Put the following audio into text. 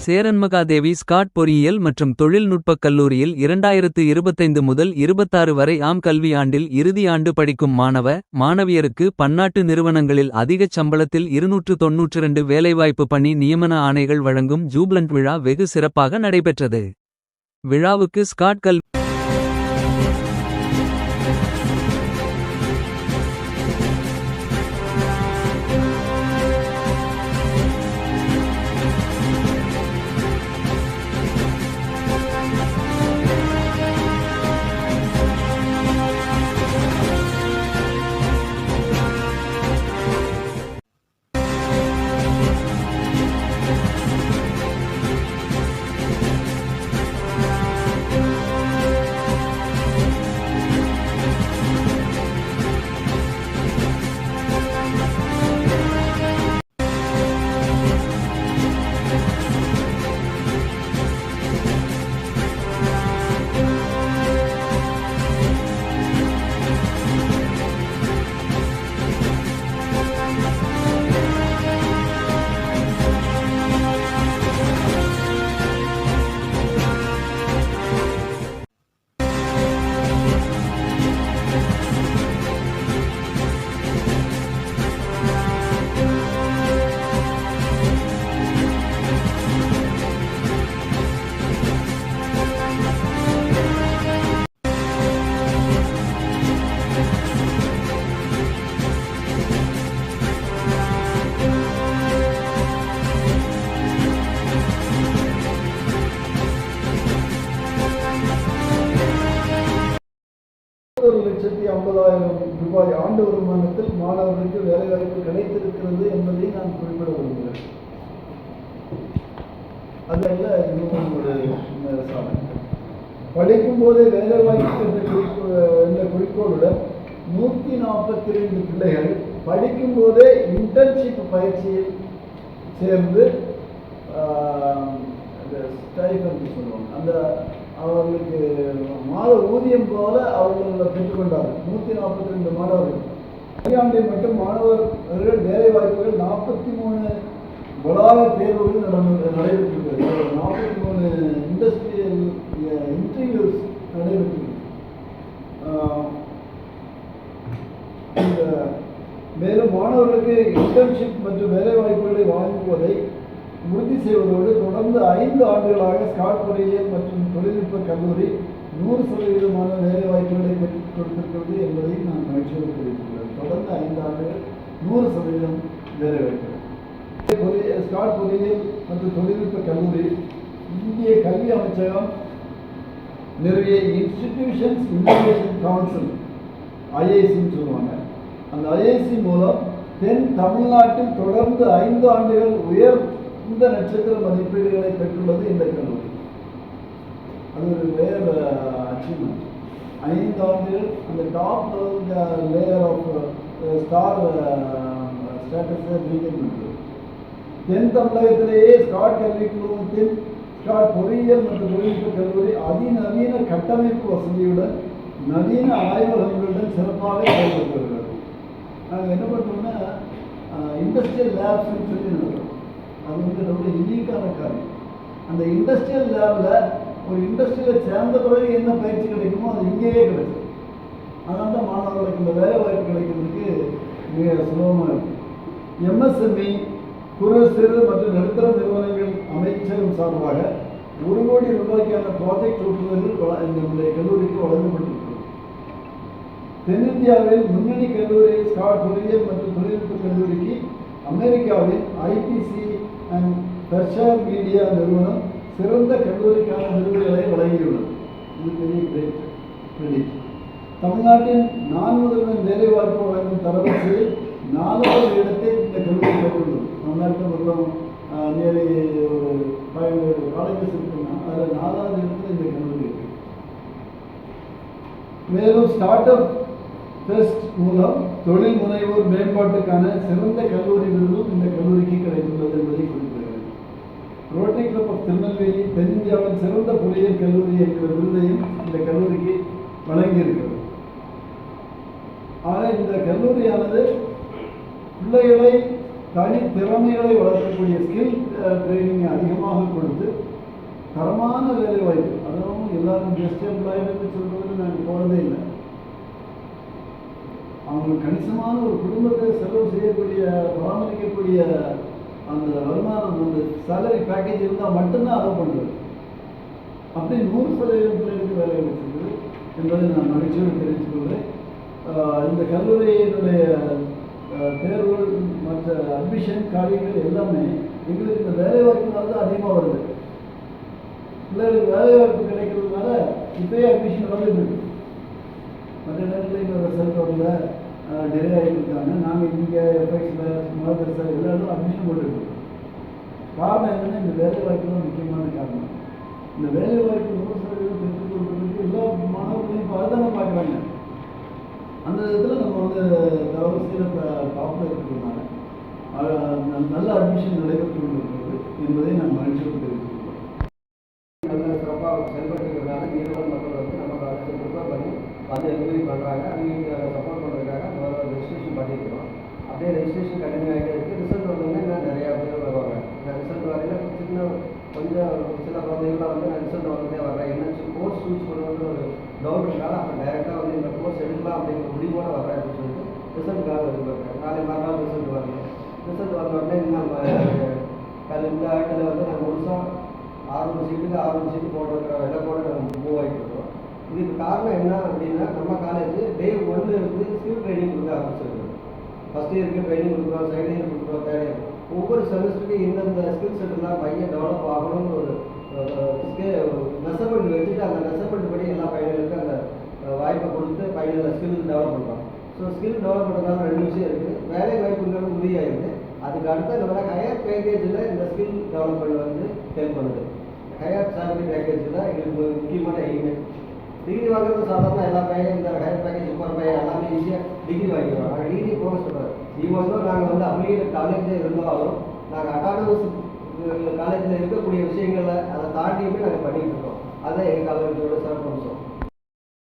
Cheranmahadevi Scott பொறியியல் மற்றும் தொழில்நுட்பக் கல்லூரியில் 2025 முதல் 26 வரை ஆம் கல்வியாண்டில் இறுதி ஆண்டு படிக்கும் மாணவியருக்கு பன்னாட்டு நிறுவனங்களில் அதிகச் சம்பளத்தில் 292 வேலைவாய்ப்பு பணி நியமன ஆணைகள் வழங்கும் ஜூப்லண்ட் விழா வெகு சிறப்பாக நடைபெற்றது. விழாவுக்கு ஸ்காட் ₹1,50,000 ஆண்டு வருமானத்தில் மாணவர்களுக்கு வேலைவாய்ப்பு கிடைத்திருக்கிறது என்பதை நான் குறிப்பிட விரும்புகிறேன். அதில் இன்னும் ஒரு சாதனை, படிக்கும் போதே வேலைவாய்ப்பு என்ற குறிக்கோளுடன் 142 பிள்ளைகள் படிக்கும் போதே இன்டர்ன்ஷிப் பயிற்சியில் சேர்ந்து சொல்லுவாங்க, அந்த அவர்களுக்கு மாத ஊதியம் போல அவர்கள் பெற்றுக்கொண்டார்கள். 142 மாணவர்கள். கல்வியாண்டை மட்டும் மாணவர்கள் வேலை வாய்ப்புகள் 43 வளாக தேர்வுகள் நடைபெற்றிருக்கிறது. 43 இண்டஸ்ட்ரியல் இன்டர்வியூஸ் நடைபெற்றிருக்கு. மேலும் மாணவர்களுக்கு இன்டர்ன்ஷிப் மற்றும் வேலை வாய்ப்புகளை வழங்குவதை உறுதி செய்வதோடு தொடர்ந்து 5 ஆண்டுகளாக ஸ்காட் பொறியியல் மற்றும் தொழில்நுட்ப கல்லூரி 100% வேலை வாய்ப்புகளை பெற்றுக் கொடுத்திருக்கிறது என்பதை நான் மகிழ்ச்சியோடு தெரிவித்துள்ளேன். தொடர்ந்து 5 ஆண்டுகள் 100% வேலை வாய்ப்புகள். ஸ்காட் பொறியியல் மற்றும் தொழில்நுட்ப கல்லூரி இந்திய கல்வி அமைச்சகம் நிறுவிய இன்ஸ்டிடியூஷன்ஸ் இன்னோவேஷன் கவுன்சில் ஐஐசின்னு சொல்லுவாங்க. அந்த ஐஐசி மூலம் தென் தமிழ்நாட்டில் தொடர்ந்து 5 ஆண்டுகள் உயர்ந்த நட்சத்திர மதிப்பீடுகளை பெற்றுள்ளது இந்த கல்லூரி. அது ஒரு ரேர் அச்சீவ்மெண்ட். 5 ஆண்டுகள் அந்த டாப் லேயர் ஆஃப் ஸ்டார் ஸ்டேட்டஸை மெயின்டைன் பண்ணுறது. தென் தமிழகத்திலேயே ஸ்காட் கல்வி குழுமத்தின் ஸ்காட் பொறியியல் மற்றும் தொழில்நுட்ப கல்லூரி அதிநவீன கட்டமைப்பு வசதியுடன் நவீன ஆய்வகங்களுடன் சிறப்பாக செயல்பட்டு வருகிறது. நாங்கள் என்ன பண்ணுறோம்னா இண்டஸ்ட்ரியல் லேப்ஸ்ன்னு சொல்லி நடக்கிறோம். அது ரொம்ப யூனிக்கான காரியம். அந்த இண்டஸ்ட்ரியல் லேபில் ஒரு இண்டஸ்ட்ரியில் சேர்ந்த பிறகு என்ன பயிற்சி கிடைக்குமோ அது இங்கேயே கிடைக்கும். அதனால தான் மாணவர்களுக்கு இந்த வேலை வாய்ப்பு கிடைக்கிறதுக்கு மிக சுலபமாக இருக்கும். எம்எஸ்எம்இ குறு சிறு மற்றும் நடுத்தர நிறுவனங்கள் அமைச்சகம் சார்பாக ₹1 கோடி ப்ராஜெக்ட் ஒப்புதல்கள் நம்முடைய கல்லூரிக்கு வழங்கப்பட்டிருக்கிறது. தென்னிந்தியாவில் முன்னணி கல்லூரி ஸ்காட் பொறியியல் மற்றும் தொழில்நுட்ப கல்லூரிக்கு அமெரிக்காவின் ஐபிசி அண்ட் பெர்ஷர் மீடியா நிறுவனம் சிறந்த கல்லூரிக்கான விருதுகளை வழங்கியுள்ளது. இது பெரிய கிரெடிட். தமிழ்நாட்டின் 4 வேலைவாய்ப்பு வழங்கும் தரவரிசையில் 4வது இடத்தை இந்த கல்லூரி பெற்றுள்ளது. தமிழ்நாட்டில் மொத்தம் நியர்லி ஒரு 500 காலேஜஸ் இருக்குன்னா அதில் 4வது இடத்துல இந்த கல்லூரி இருக்கு. மேலும் ஸ்டார்ட் அப் ஃபெஸ்ட் மூலம் தொழில் முனைவோர் மேம்பாட்டுக்கான சிறந்த கல்லூரி விருதும் இந்த கல்லூரிக்கு கிடைத்துள்ளது என்பதை குறிப்பிடுகிறது. ரோட்டரி கிளப் ஆஃப் திருநெல்வேலி தென்னிந்தியாவின் சிறந்த பொறியியல் கல்லூரி என்கிற விருதையும் இந்த கல்லூரிக்கு வழங்கியிருக்கிறது. ஆக இந்த கல்லூரியானது பிள்ளைகளை தனி திறமைகளை வளர்க்கக்கூடிய ஸ்கில் ட்ரைனிங் அதிகமாக கொடுத்து தரமான வேலை வாய்ப்பு, அதுவும் எல்லாரும் பெஸ்ட் எம்ப்ளாய்மெண்ட் சொல்றதுன்னு நாங்கள் போகிறதே இல்லை. அவங்களுக்கு கணிசமான ஒரு குடும்பத்தை செலவு செய்யக்கூடிய பராமரிக்கக்கூடிய அந்த வருமானம், அந்த சேலரி பேக்கேஜ் இருந்தால் மட்டும்தான் அலோவ் பண்ணுறது. அப்படி 100% பிள்ளைகளுக்கு வேலை கிடைச்சிருக்கு என்பதை நான் மகிழ்ச்சியோடு தெரிவித்துக் கொள்கிறேன். இந்த கல்லூரியினுடைய தேர்வுகள் மற்ற அட்மிஷன் காரியங்கள் எல்லாமே எங்களுக்கு இந்த வேலைவாய்ப்புனால தான் அதிகமாக வருது. பிள்ளைகளுக்கு வேலைவாய்ப்பு கிடைக்கிறதுனால இப்போயே அட்மிஷன் வந்துட்டு இருக்கு. மற்ற நேரத்தில் இப்போ ரிசல்ட் வரல, டிலே ஆகிட்டு இருக்காங்க. நாங்கள் இங்கே எஃப்எக்ஸில் மதரசா எல்லாரும் அட்மிஷன் போட்டுருக்கோம். காரணம் என்னென்னா இந்த வேலைவாய்ப்பு தான் முக்கியமான காரணம். இந்த வேலைவாய்ப்பு 100% பெற்றுக் கொள்வதற்கு எல்லா மாணவர்களையும் இப்போ அதுதானே பார்க்குறாங்க. அந்த விதத்தில் நம்ம தரவரிசையில் டாப்பில் இருக்கிறதுனால நல்ல அட்மிஷன் நடைபெற்று கொண்டிருக்கிறது என்பதை நான் மகிழ்ச்சியோடு தெரிவித்துக்கொள்கிறேன். நல்ல சிறப்பாக செயல்பட்டுக்கிறதுனால நிறுவனம் மக்கள் நம்ம ப்ரிப்பேர் பண்ணி என்கொயரி பண்ணுறாங்க. அவங்க சப்போர்ட் பண்ணுறதுக்காக முதல்ல ரெஜிஸ்ட்ரேஷன் பண்ணியிருக்கிறோம். அப்படியே ரெஜிஸ்ட்ரேஷன் கண்டினியூ ஆகிட்டே இருக்குது. ரிசல்ட் வந்தோடனே இன்னும் நிறையா பேர் வருவாங்க. நான் ரிசல்ட் வரையில் கொஞ்சம் சில குழந்தைங்களாம் நான் ரிசல்ட் வந்துட்டே வர்றேன், என்ன கோர்ஸ் சூஸ் பண்ணுறது ஒரு டவுட் இருக்காது. அப்போ டைரெக்டாக இந்த கோர்ஸ் எடுக்கலாம் அப்படிங்கிற முடிவோடு வர்றேன் அப்படின்னு சொல்லிட்டு ரிசல்ட்டுக்காக எதிர்பார்க்குறேன். நாளை மறுநாள் ரிசல்ட் வரணும். ரிசல்ட் வந்த உடனே நம்ம இந்த ஆட்டில் நாங்கள் முழுசாக 600 சீட்டுக்கு 600 சீட்டு போட்டிருக்கிற விலைக்கோடு நம்ம மூவ் ஆகிட்டு இருக்கோம். இதுக்கு காரணம் என்ன அப்படின்னா, நம்ம காலேஜ் டே 1 இருந்து ஸ்கில் ட்ரைனிங் கொடுக்க ஆரம்பிச்சிருக்கோம். ஃபஸ்ட் இயருக்கு ட்ரைனிங் கொடுக்குறோம், செகண்ட் இயர் கொடுக்குறோம், தேர்ட் இயர். ஒவ்வொரு செமஸ்டருக்கு இந்தந்த ஸ்கில் செட்டெல்லாம் பையன் டெவலப் ஆகணும்னு ஒரு மெஷர்மெண்ட் வச்சுட்டு அந்த மெஷர்மெண்ட் படி எல்லா பையன்களுக்கும் அந்த வாய்ப்பை கொடுத்து பையனில் ஸ்கில் டெவலப் பண்ணுறோம். ஸோ ஸ்கில் டெவலப் பண்ணுறதுனால 2 விஷயம் இருக்குது. வேலை வாய்ப்புங்கிறது உறுதியாகிடுது. அதுக்கு அடுத்து நம்மளோட ஹையர் பேக்கேஜில் இந்த ஸ்கில் டெவலப்மெண்ட் ஹெல்ப் பண்ணுது. ஹையர் சேலரி பேக்கேஜ் தான் எங்களுக்கு முக்கியமான எய்மே. டிகிரி வாங்குறது சாதாரண எல்லா பையன் இந்த ஹையர் பேக்கேஜ் போகிற பையன் எல்லாமே ஈஸியாக டிகிரி வாங்கிடுவோம். நாங்கள் டிகிரி ப்ரோக்ரஸ் பண்ணுறோம். இவங்களும் நாங்கள் அப்ளிகேட் காலேஜில் இருந்தாலும் நாங்கள் அட்டானமஸ் காலேஜில் இருக்கக்கூடிய விஷயங்களை அதை தாண்டியுமே நாங்கள் பண்ணிகிட்டு இருக்கோம். அதுதான் எங்கள் காலேஜோட சிறப்பு அம்சம்.